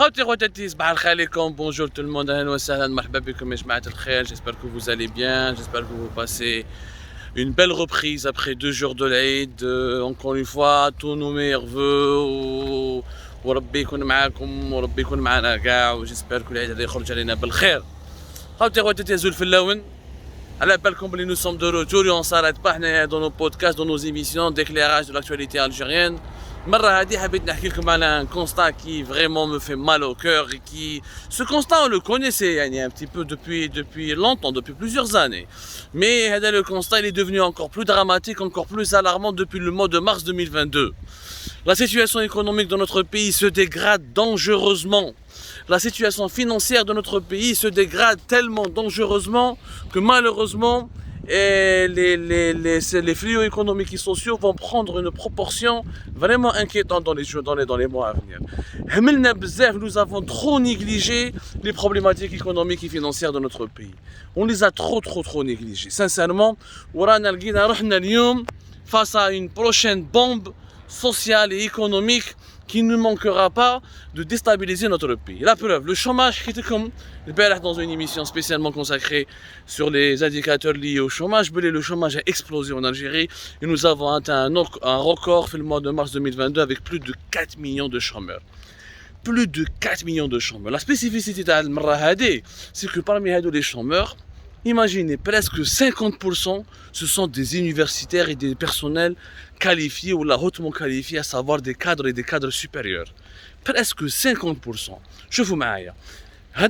Bonjour tout le monde, j'espère que vous allez bien, j'espère que vous passez une belle reprise après 2 jours de l'Aïd. Encore une fois, tous nos meilleurs voeux وربي يكون معاكم وربي يكون معنا كاع وجيسبر كل عيد هذا يخرج علينا بالخير. خوتي خواتاتي يزول في اللون على بالكم بلي nous sommes de retour et on s'arrête pas حنايا dans nos podcasts, dans nos émissions d'éclairage de l'actualité algérienne. المرة هذه حبيت نحكي لكم على un constat qui vraiment me fait mal au cœur et qui ce constat on le connaissait يعني un petit peu depuis longtemps, depuis plusieurs années. Mais هذا le constat il est devenu encore plus dramatique, encore plus alarmant depuis le mois de mars 2022. La situation économique de notre pays se dégrade dangereusement. La situation financière de notre pays se dégrade tellement dangereusement que malheureusement les fléaux économiques et sociaux vont prendre une proportion vraiment inquiétante dans les mois à venir. Nous avons trop négligé les problématiques économiques et financières de notre pays. On les a trop négligées. Sincèrement, face à une prochaine bombe sociale et économique qui ne manquera pas de déstabiliser notre pays. La preuve, le chômage, qui était comme dans une émission spécialement consacrée sur les indicateurs liés au chômage, le chômage a explosé en Algérie et nous avons atteint un record le mois de mars 2022 avec plus de 4 millions de chômeurs. Plus de 4 millions de chômeurs. La spécificité de Al-Marrahadi, c'est que parmi les chômeurs, imaginez, presque 50% ce sont des universitaires et des personnels qualifiés ou hautement qualifiés, à savoir des cadres et des cadres supérieurs. Presque 50%. Je vous m'aille.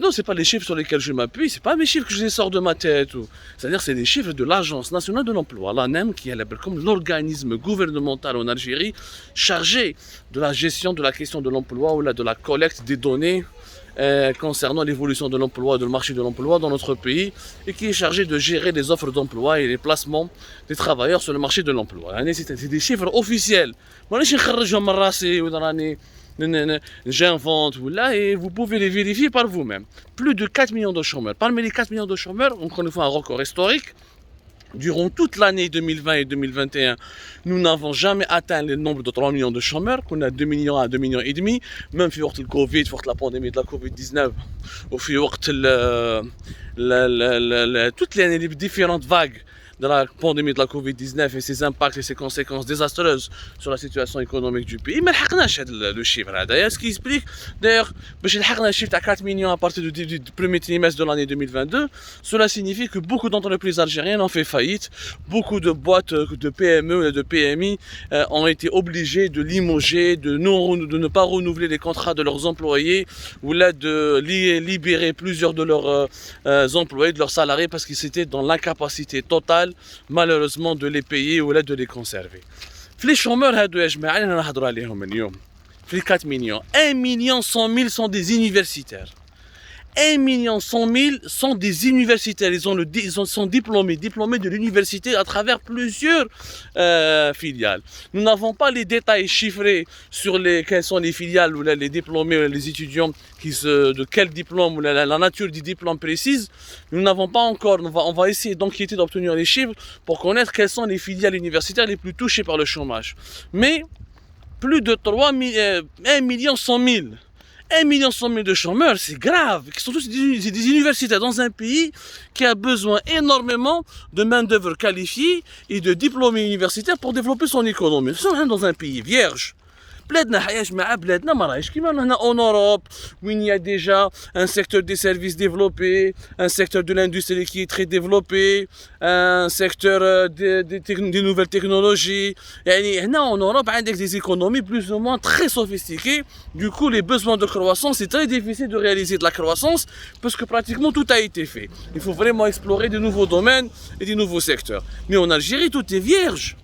Non, ce n'est pas les chiffres sur lesquels je m'appuie, ce n'est pas mes chiffres que je les sors de ma tête. C'est-à-dire c'est les chiffres de l'Agence nationale de l'emploi, l'ANEM, qui est comme l'organisme gouvernemental en Algérie chargé de la gestion de la question de l'emploi ou de la collecte des données concernant l'évolution de l'emploi et du marché de l'emploi dans notre pays et qui est chargé de gérer les offres d'emploi et les placements des travailleurs sur le marché de l'emploi. C'est des chiffres officiels. J'invente et vous pouvez les vérifier par vous-même. Plus de 4 millions de chômeurs. Parmi les 4 millions de chômeurs, encore une fois un record historique. Durant toute l'année 2020 et 2021, nous n'avons jamais atteint le nombre de 3 millions de chômeurs, qu'on a 2 millions à 2 millions et demi, même pour le Covid, pour la pandémie de la Covid-19, ou pour toutes les différentes vagues de la pandémie de la Covid-19 et ses impacts et ses conséquences désastreuses sur la situation économique du pays. Mais le chiffre, ce qui explique, d'ailleurs, le chiffre à 4 millions à partir du premier trimestre de l'année 2022, cela signifie que beaucoup d'entreprises algériennes ont fait faillite, beaucoup de boîtes de PME et de PMI ont été obligées de limoger, de ne pas renouveler les contrats de leurs employés, ou là de libérer plusieurs de leurs employés, de leurs salariés, parce qu'ils étaient dans l'incapacité totale malheureusement de les payer ou de les conserver. Les chômeurs, les 4 millions, 1 million 100 000 sont des universitaires. 1 million 100 000 sont des universitaires, ils sont diplômés de l'université à travers plusieurs filiales. Nous n'avons pas les détails chiffrés sur quelles sont les filiales ou les diplômés, les étudiants, de quel diplôme ou la nature du diplôme précise. Nous n'avons pas encore, on va essayer d'enquêter, d'obtenir les chiffres pour connaître quelles sont les filiales universitaires les plus touchées par le chômage. Mais plus de 1 million 100 000. 1 million 100 000 de chômeurs, c'est grave. Ils sont tous des universitaires dans un pays qui a besoin énormément de main-d'œuvre qualifiée et de diplômés universitaires pour développer son économie. Nous sommes dans un pays vierge. En Europe, où il y a déjà un secteur des services développé, un secteur de l'industrie qui est très développé, un secteur des nouvelles technologies. En Europe, avec des économies plus ou moins très sophistiquées. Du coup, les besoins de croissance, c'est très difficile de réaliser de la croissance parce que pratiquement tout a été fait. Il faut vraiment explorer de nouveaux domaines et de nouveaux secteurs. Mais en Algérie, tout est vierge.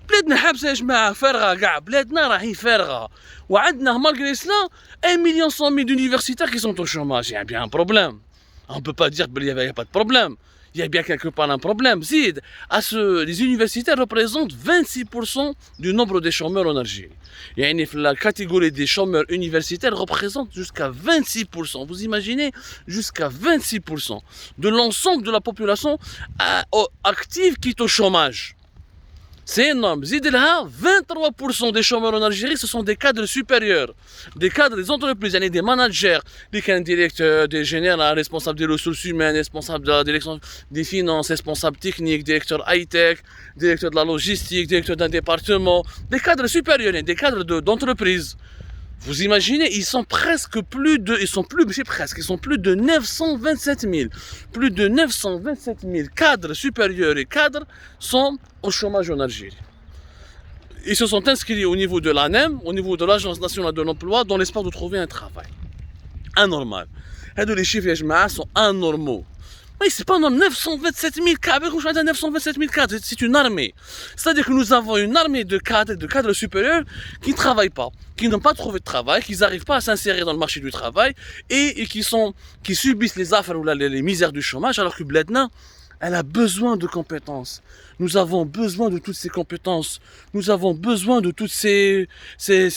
بلادنا حابسه يا جماعه فارغه كاع بلادنا راهي فارغه وعندنا malgré cela 1 million 100 000 d'universitaires qui sont au chômage. Il y a bien un problème. On ne peut pas dire qu'il n'y a pas de problème. Il y a bien quelque part un problème. Les universitaires représentent 26% du nombre des chômeurs en Algérie. Et la catégorie des chômeurs universitaires représente jusqu'à 26%. Vous imaginez, jusqu'à 26% de l'ensemble de la population active qui est au chômage. C'est énorme. 23% des chômeurs en Algérie, ce sont des cadres supérieurs. Des cadres des entreprises, des managers, des directeurs, des généraux, responsables des ressources humaines, responsables de la direction des finances, responsables techniques, directeurs high-tech, directeurs de la logistique, directeurs d'un département. Des cadres supérieurs, des cadres d'entreprise. Vous imaginez, ils sont plus de 927 000. Plus de 927 000 cadres supérieurs et cadres sont au chômage en Algérie. Ils se sont inscrits au niveau de l'ANEM, au niveau de l'Agence nationale de l'emploi, dans l'espoir de trouver un travail. Anormal. Les chiffres sont anormaux. Mais c'est pas 927 000 cadres, 927 000 cadres, c'est une armée. C'est-à-dire que nous avons une armée de cadres supérieurs qui ne travaillent pas, qui n'ont pas trouvé de travail, qui n'arrivent pas à s'insérer dans le marché du travail et qui subissent les affaires ou les misères du chômage, alors que Bledna, elle a besoin de compétences. Nous avons besoin de toutes ces compétences. Nous avons besoin de toutes ces les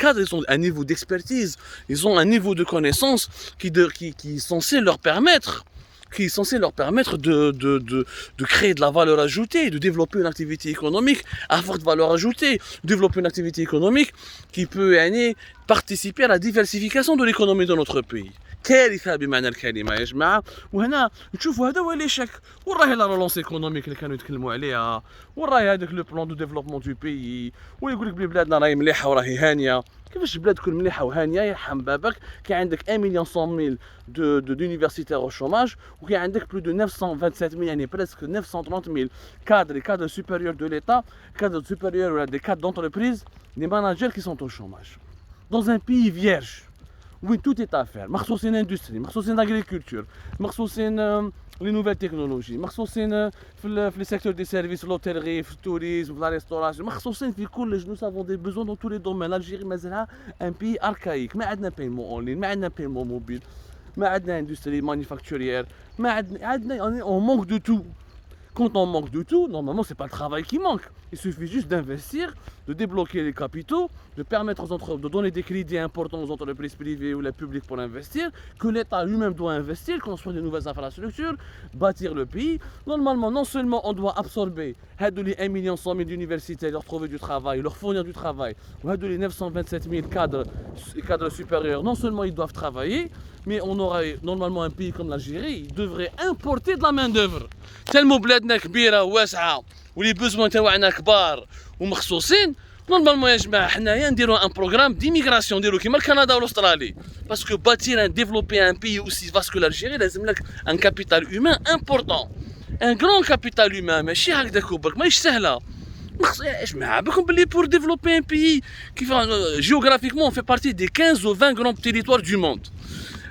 cadres, ils ont un niveau d'expertise, ils ont un niveau de connaissance qui est censé leur permettre de créer de la valeur ajoutée, de développer une activité économique à forte valeur ajoutée, développer une activité économique qui peut participer à la diversification de l'économie de notre pays. كارثه بمعنى الكلمه يا جماعه. وهنا نشوفوا هذا هو ليشيك، وراهي لا رولونس ايكونوميك اللي كانوا يتكلموا عليها، وراهي هذاك لو بلان دو ديفلوبمون دو بيي، ويقول لك بلي بلادنا راهي مليحه وراهي هانيه. كيفاش بلاد تكون مليحه وهانيه يرحم بابك كي عندك 1 مليون 100 000 d'universitaires au chômage وكي عندك plus de 927 000 يعني presque 930 000 cadres supérieurs de l'État, cadres supérieurs des cadres d'entreprise, des managers qui sont au chômage dans un pays vierge. Oui, tout est à faire. مخصوصين l'industrie, مخصوصين l'agriculture, مخصوصين les nouvelles technologies, مخصوصين في le secteur des services, l'hôtellerie, le tourisme, la restauration, مخصوصين في كل. Nous avons des besoins dans tous les domaines. l'Algérie مازالها un pays archaïque. ما عندنا paiement en ligne, ما عندنا paiement mobile, ما عندنا industrie manufacturière, ما عندنا on manque de tout. Quand on manque de tout, normalement, c'est pas le travail qui manque. Il suffit juste d'investir, de débloquer les capitaux, de permettre aux entreprises, de donner des crédits importants aux entreprises privées ou les publiques pour investir, que l'État lui-même doit investir, construire de nouvelles infrastructures, bâtir le pays. Normalement, non seulement on doit absorber 1 million 100 000 d'universités, leur trouver du travail, leur fournir du travail, ou 927 000 cadres supérieurs, non seulement ils doivent travailler, mais on aurait normalement un pays comme l'Algérie, il devrait importer de la main-d'œuvre. Tellement بلادنا كبيره وواسعه ولي بوزوان تاعنا كبار ومخصوصين. نورمالمون يا جماعه حنايا نديرو ان بروغرام ديميغراسيون نديرو كيما الكندا والاسترالي. باسكو باتير ان ديفلوبي ان بي اوسي فاست كو l'Algérie لازم لك ان كابيتال هيومان امبورطون، ان غران كابيتال هيومان ماشي هكذاك برك ماهيش سهله. يا جماعه بالكم باللي بور ديفلوبي ان بي كيف géographiquement on fait partie des 15 ou 20 grands territoires du monde.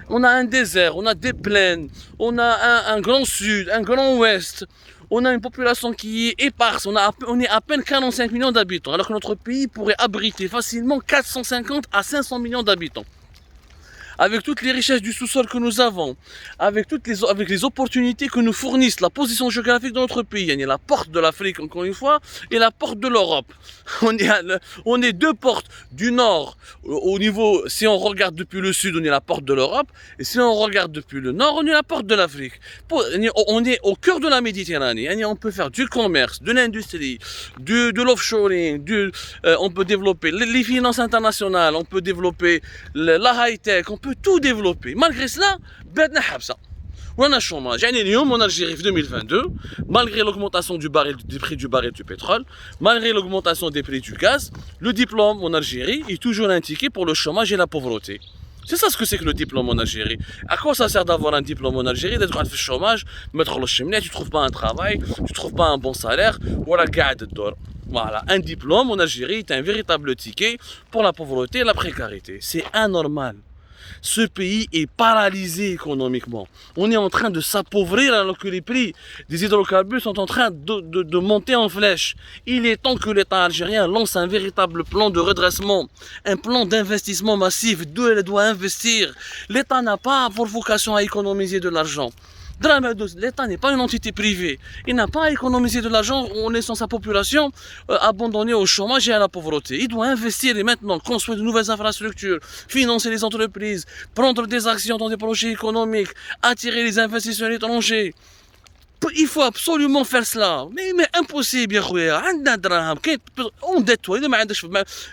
On a un désert, on a des plaines, on a un grand sud, un grand ouest, on a une population qui est éparse, on est à peine 45 millions d'habitants, alors que notre pays pourrait abriter facilement 450 à 500 millions d'habitants. Avec toutes les richesses du sous-sol que nous avons, avec les opportunités que nous fournissent la position géographique de notre pays, il y a la porte de l'Afrique encore une fois et la porte de l'Europe. On est deux portes du nord au niveau, si on regarde depuis le sud, on est la porte de l'Europe, et si on regarde depuis le nord, on est la porte de l'Afrique. On est au cœur de la Méditerranée, on peut faire du commerce, de l'industrie, de l'offshoring, on peut développer les finances internationales, on peut développer la high-tech, on peut tout développer. Malgré cela, بلادنا حابسه ورانا chômage. يعني اليوم en Algérie في 2022, malgré l'augmentation du prix du baril du pétrole, malgré l'augmentation des prix du gaz, le diplôme en Algérie est toujours indiqué pour le chômage et la pauvreté. C'est ça ce que c'est que le diplôme en Algérie. À quoi ça sert d'avoir un diplôme en Algérie, d'être au chômage, mettre le cheminée, tu trouves pas un travail, tu trouves pas un bon salaire, voilà, قاعد الدور. Voilà, un diplôme en Algérie est un véritable ticket pour la pauvreté et la précarité. C'est anormal. Ce pays est paralysé économiquement. On est en train de s'appauvrir alors que les prix des hydrocarbures sont en train de monter en flèche. Il est temps que l'État algérien lance un véritable plan de redressement, un plan d'investissement massif. D'où elle doit investir. L'État n'a pas pour vocation à économiser de l'argent. L'État n'est pas une entité privée. Il n'a pas à économiser de l'argent en laissant sa population abandonnée au chômage et à la pauvreté. Il doit investir et maintenant construire de nouvelles infrastructures, financer les entreprises, prendre des actions dans des projets économiques, attirer les investisseurs étrangers. Il faut absolument faire cela. Mais impossible, ya khoya. عندنا دراهم. On dette,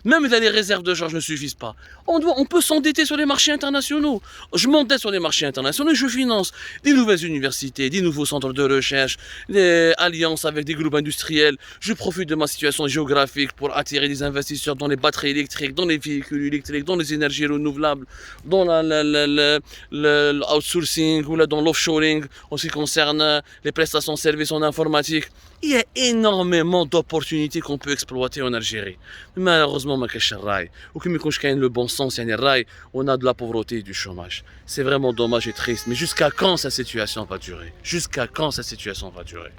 même les réserves de change ne suffisent pas. On peut s'endetter sur les marchés internationaux. Je m'endette sur les marchés internationaux et je finance des nouvelles universités, des nouveaux centres de recherche, des alliances avec des groupes industriels. Je profite de ma situation géographique pour attirer des investisseurs dans les batteries électriques, dans les véhicules électriques, dans les énergies renouvelables, dans l'outsourcing ou dans l'offshoring en ce qui concerne les prestations de services en informatique. Il y a énormément d'opportunités qu'on peut exploiter en Algérie. Malheureusement, ما كاينش الراي. وكما يكونش كاين le bon sens, يعني الراي, on a de la pauvreté et du chômage. C'est vraiment dommage et triste. Mais jusqu'à quand cette situation va durer? Jusqu'à quand cette situation va durer?